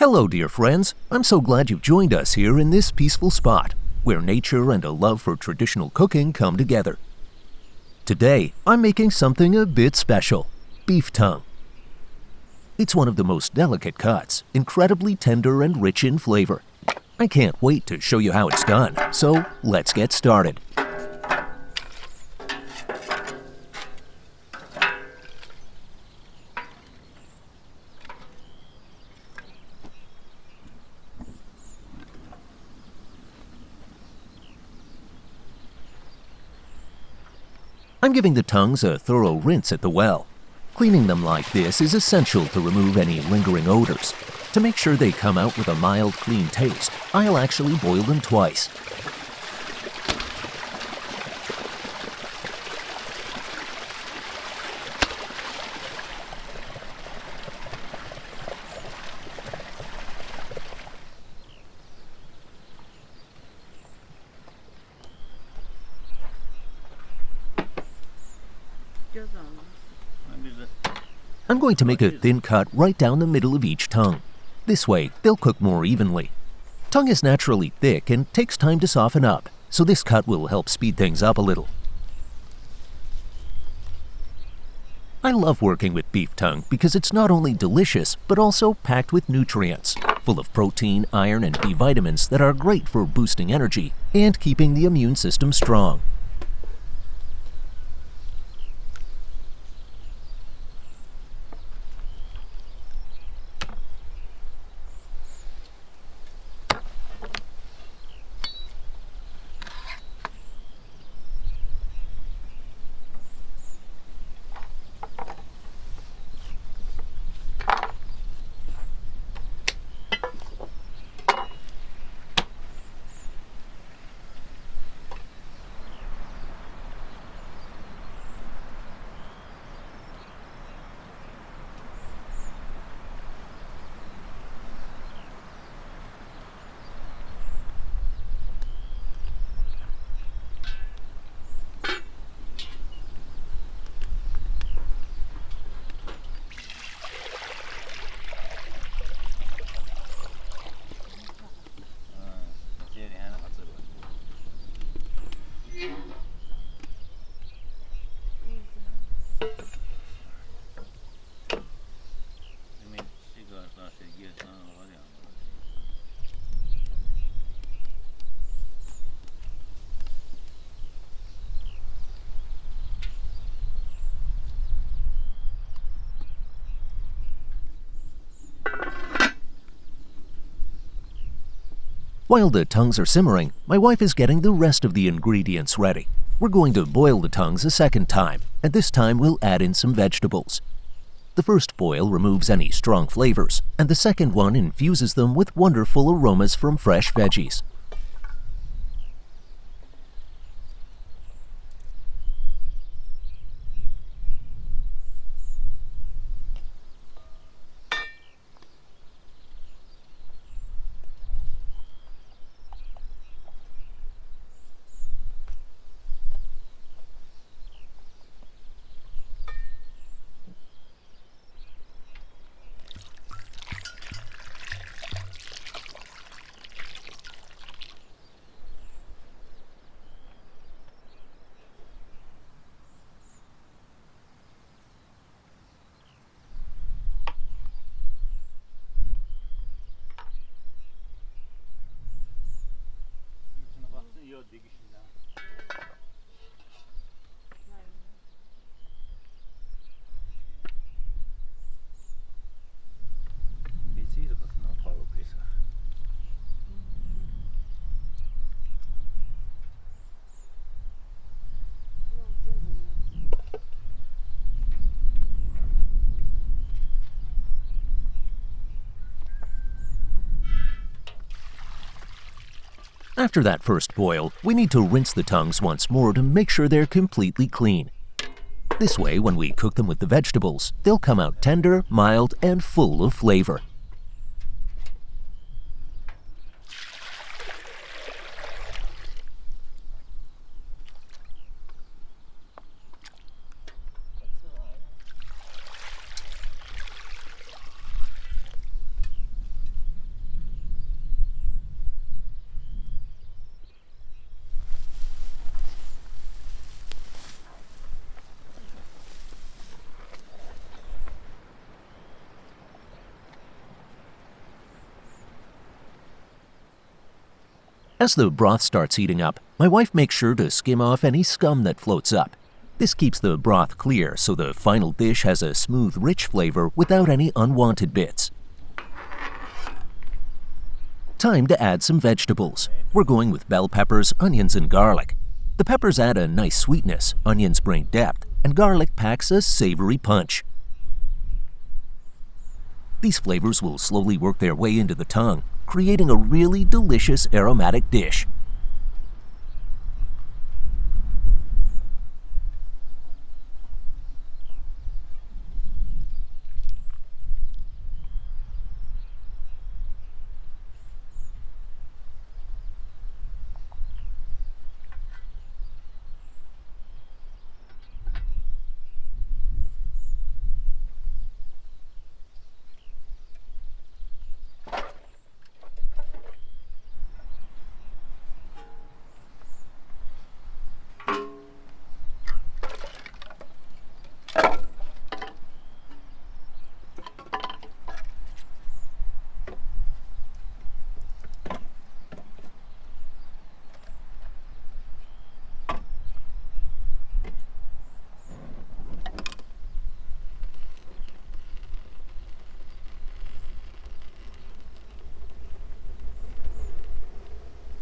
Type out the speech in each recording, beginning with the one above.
Hello, dear friends. I'm so glad you've joined us here in this peaceful spot, where nature and a love for traditional cooking come together. Today, I'm making something a bit special: beef tongue. It's one of the most delicate cuts, incredibly tender and rich in flavor. I can't wait to show you how it's done, so let's get started. I'm giving the tongues a thorough rinse at the well. Cleaning them like this is essential to remove any lingering odors. To make sure they come out with a mild, clean taste, I'll actually boil them twice. I'm going to make a thin cut right down the middle of each tongue. This way, they'll cook more evenly. Tongue is naturally thick and takes time to soften up, so this cut will help speed things up a little. I love working with beef tongue because it's not only delicious, but also packed with nutrients, full of protein, iron, and B vitamins that are great for boosting energy and keeping the immune system strong. While the tongues are simmering, my wife is getting the rest of the ingredients ready. We're going to boil the tongues a second time, and this time we'll add in some vegetables. The first boil removes any strong flavors, and the second one infuses them with wonderful aromas from fresh veggies. After that first boil, we need to rinse the tongues once more to make sure they're completely clean. This way, when we cook them with the vegetables, they'll come out tender, mild, and full of flavor. As the broth starts heating up, my wife makes sure to skim off any scum that floats up. This keeps the broth clear so the final dish has a smooth, rich flavor without any unwanted bits. Time to add some vegetables. We're going with bell peppers, onions, and garlic. The peppers add a nice sweetness, onions bring depth, and garlic packs a savory punch. These flavors will slowly work their way into the tongue, creating a really delicious aromatic dish.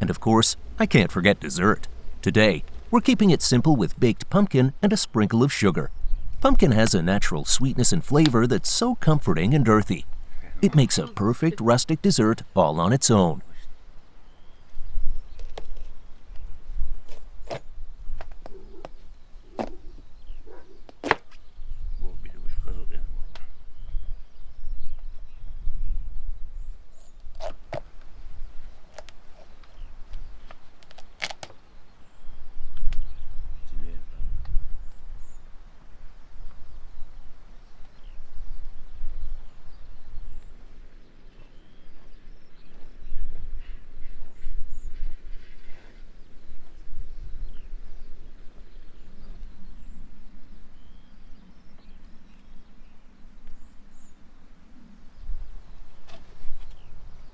And of course, I can't forget dessert. Today, we're keeping it simple with baked pumpkin and a sprinkle of sugar. Pumpkin has a natural sweetness and flavor that's so comforting and earthy. It makes a perfect rustic dessert all on its own.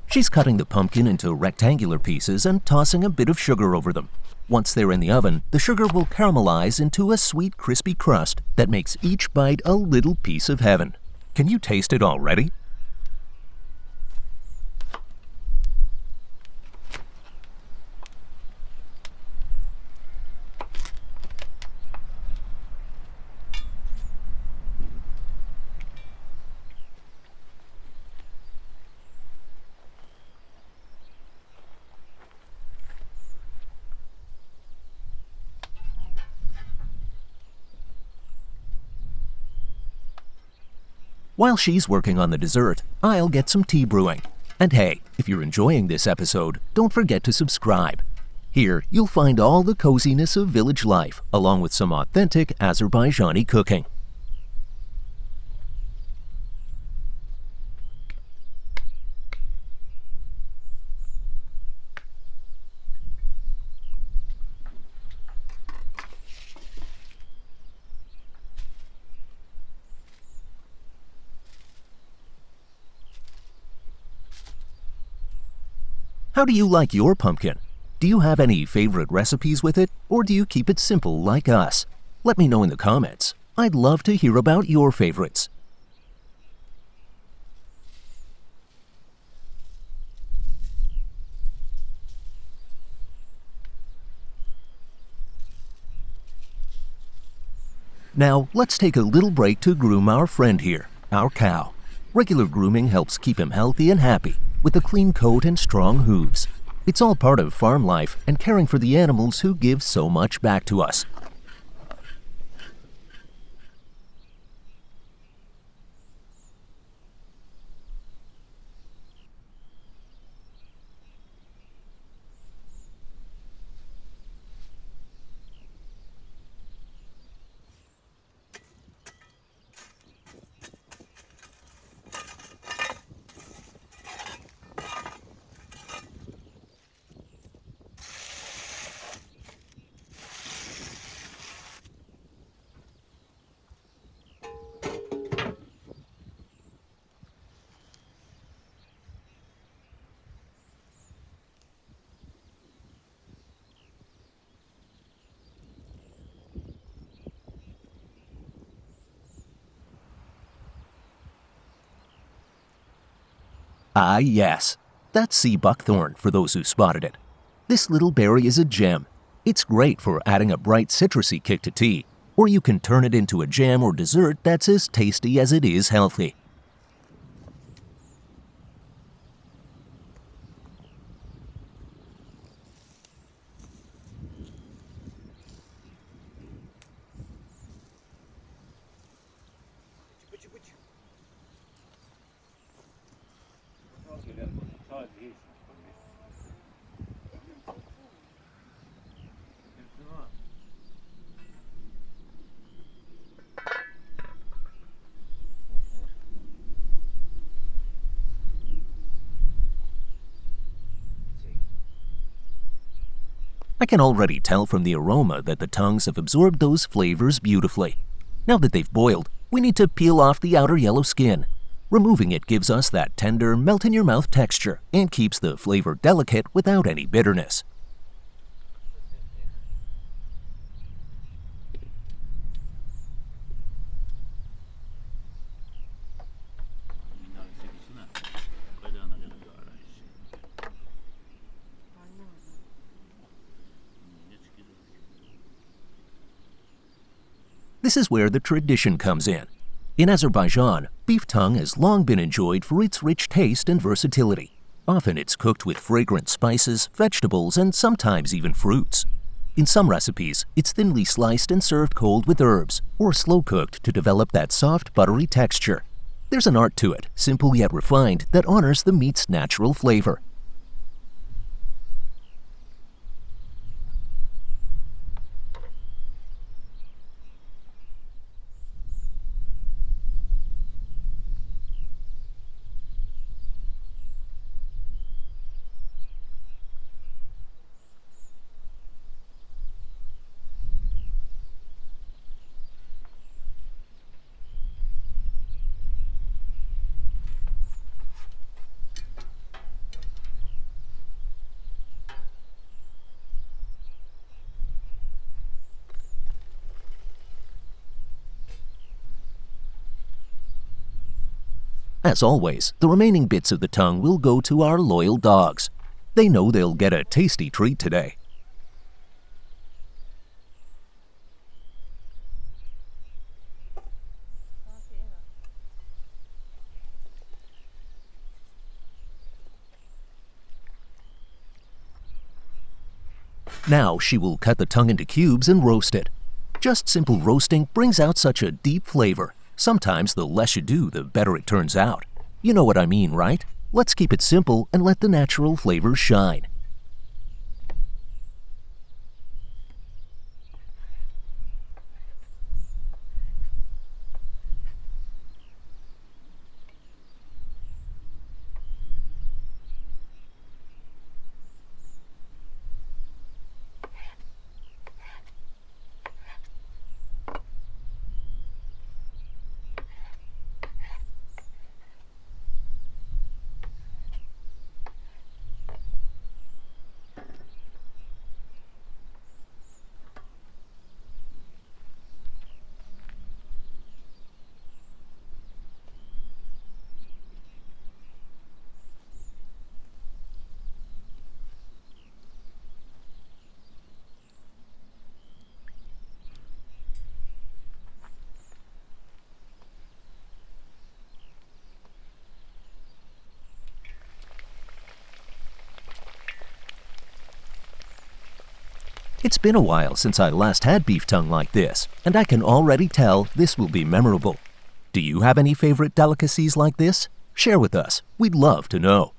She's cutting the pumpkin into rectangular pieces and tossing a bit of sugar over them. Once they're in the oven, the sugar will caramelize into a sweet, crispy crust that makes each bite a little piece of heaven. Can you taste it already? While she's working on the dessert, I'll get some tea brewing. And hey, if you're enjoying this episode, don't forget to subscribe. Here, you'll find all the coziness of village life, along with some authentic Azerbaijani cooking. How do you like your pumpkin? Do you have any favorite recipes with it, or do you keep it simple like us? Let me know in the comments. I'd love to hear about your favorites. Now, let's take a little break to groom our friend here, our cow. Regular grooming helps keep him healthy and happy, with a clean coat and strong hooves. It's all part of farm life and caring for the animals who give so much back to us. Ah, yes. That's sea buckthorn for those who spotted it. This little berry is a gem. It's great for adding a bright citrusy kick to tea, or you can turn it into a jam or dessert that's as tasty as it is healthy. I can already tell from the aroma that the tongues have absorbed those flavors beautifully. Now that they've boiled, we need to peel off the outer yellow skin. Removing it gives us that tender, melt-in-your-mouth texture and keeps the flavor delicate without any bitterness. This is where the tradition comes in. In Azerbaijan, beef tongue has long been enjoyed for its rich taste and versatility. Often it's cooked with fragrant spices, vegetables, and sometimes even fruits. In some recipes, it's thinly sliced and served cold with herbs, or slow-cooked to develop that soft, buttery texture. There's an art to it, simple yet refined, that honors the meat's natural flavor. As always, the remaining bits of the tongue will go to our loyal dogs. They know they'll get a tasty treat today. Now she will cut the tongue into cubes and roast it. Just simple roasting brings out such a deep flavor. Sometimes the less you do, the better it turns out. You know what I mean, right? Let's keep it simple and let the natural flavors shine. It's been a while since I last had beef tongue like this, and I can already tell this will be memorable. Do you have any favorite delicacies like this? Share with us. We'd love to know.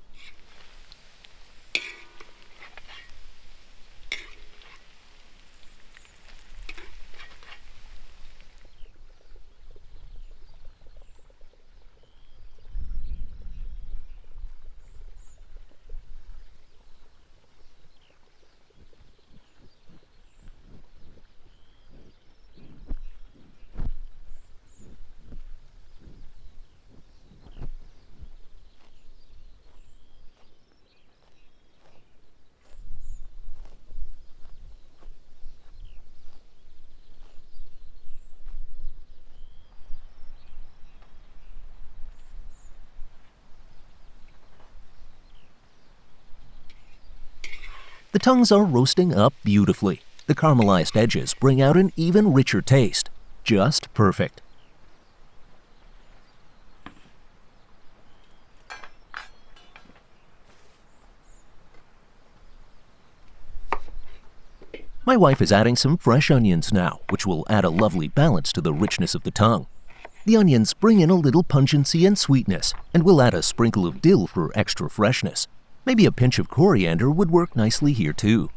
The tongues are roasting up beautifully. The caramelized edges bring out an even richer taste. Just perfect. My wife is adding some fresh onions now, which will add a lovely balance to the richness of the tongue. The onions bring in a little pungency and sweetness, and we'll add a sprinkle of dill for extra freshness. Maybe a pinch of coriander would work nicely here too.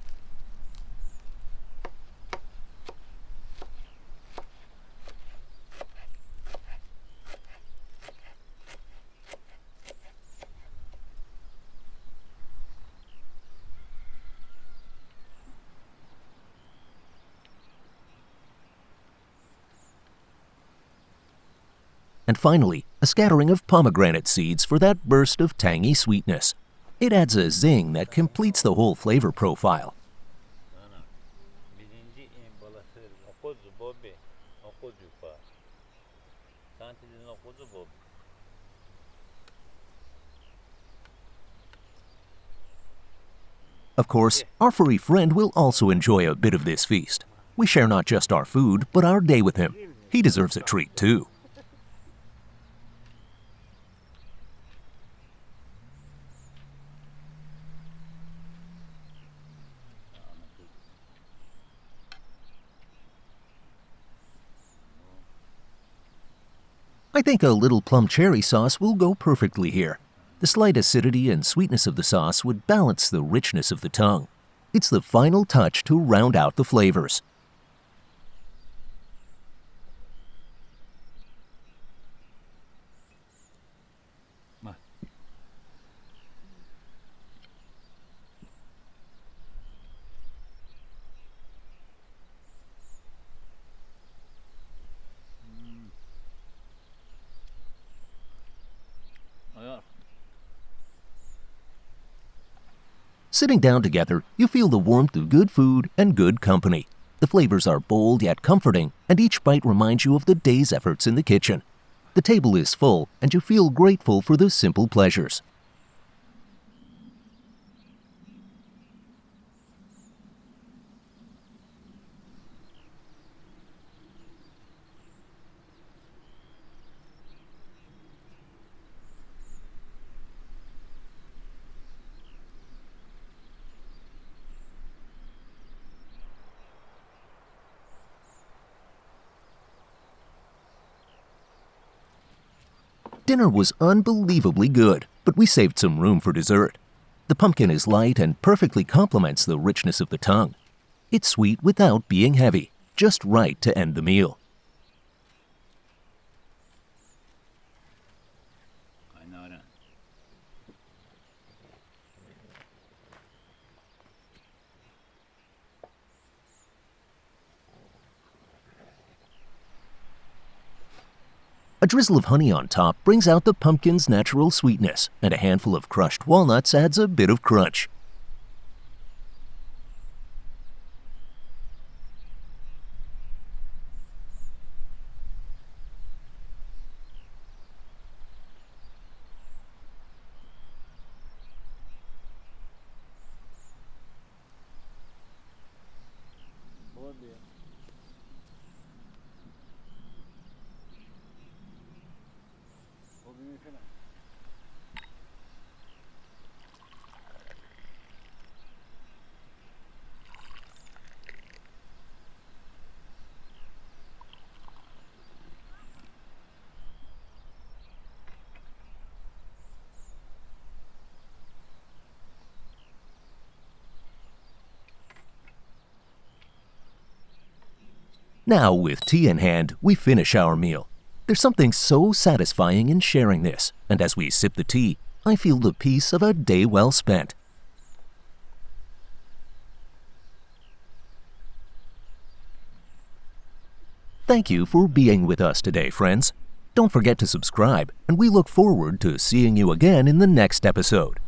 And finally, a scattering of pomegranate seeds for that burst of tangy sweetness. It adds a zing that completes the whole flavor profile. Of course, our furry friend will also enjoy a bit of this feast. We share not just our food, but our day with him. He deserves a treat too. I think a little plum cherry sauce will go perfectly here. The slight acidity and sweetness of the sauce would balance the richness of the tongue. It's the final touch to round out the flavors. Sitting down together, you feel the warmth of good food and good company. The flavors are bold yet comforting, and each bite reminds you of the day's efforts in the kitchen. The table is full, and you feel grateful for the simple pleasures. Dinner was unbelievably good, but we saved some room for dessert. The pumpkin is light and perfectly complements the richness of the tongue. It's sweet without being heavy, just right to end the meal. A drizzle of honey on top brings out the pumpkin's natural sweetness, and a handful of crushed walnuts adds a bit of crunch. Now, with tea in hand, we finish our meal. There's something so satisfying in sharing this, and as we sip the tea, I feel the peace of a day well spent. Thank you for being with us today, friends. Don't forget to subscribe, and we look forward to seeing you again in the next episode.